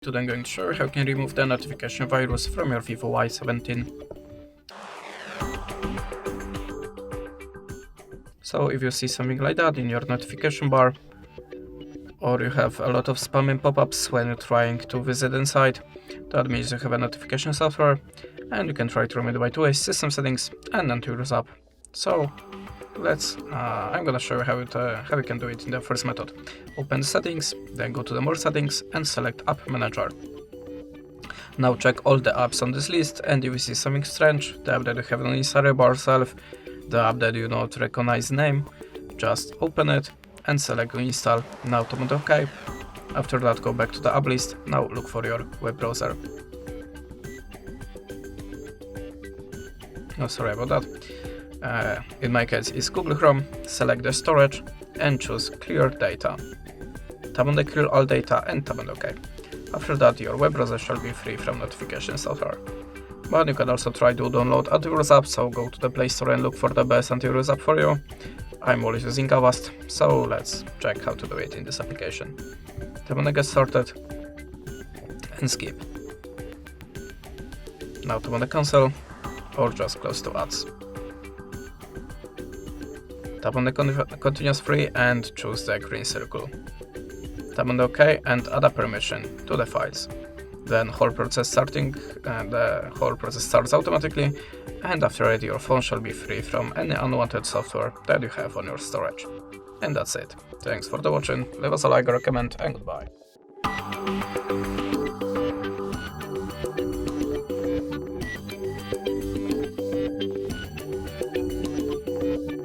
Today I'm going to show you how you can remove the notification virus from your VIVO Y17. So if you see something like that in your notification bar, or you have a lot of spamming pop-ups when you're trying to visit inside, that means you have a notification software, and you can try to remove it by 2 ways: system settings and antivirus app. So I'm gonna show you how you can do it in the first method. Open the settings, then go to the more settings and select app manager. Now check all the apps on this list, and if you see something strange, the app that you haven't installed by yourself, the app that you not recognize name, just open it and select install. Now tap OK. After that, go back to the app list. Now look for your web browser. Oh, sorry about that. In my case, it's Google Chrome. Select the storage and choose clear data. Tap on the clear all data and tap on OK. After that, your web browser shall be free from notification software. But you can also try to download antivirus app, so go to the Play Store and look for the best antivirus app for you. I'm always using Avast, so let's check how to do it in this application. Tap on the Get Started and skip. Now tap on the Cancel or just close to ads. Tap on the Continuous Free and choose the green circle. Tap on the OK and add a permission to the files. Then the whole process starts automatically, and after it your phone shall be free from any unwanted software that you have on your storage. And that's it. Thanks for the watching, leave us a like or a comment, and goodbye.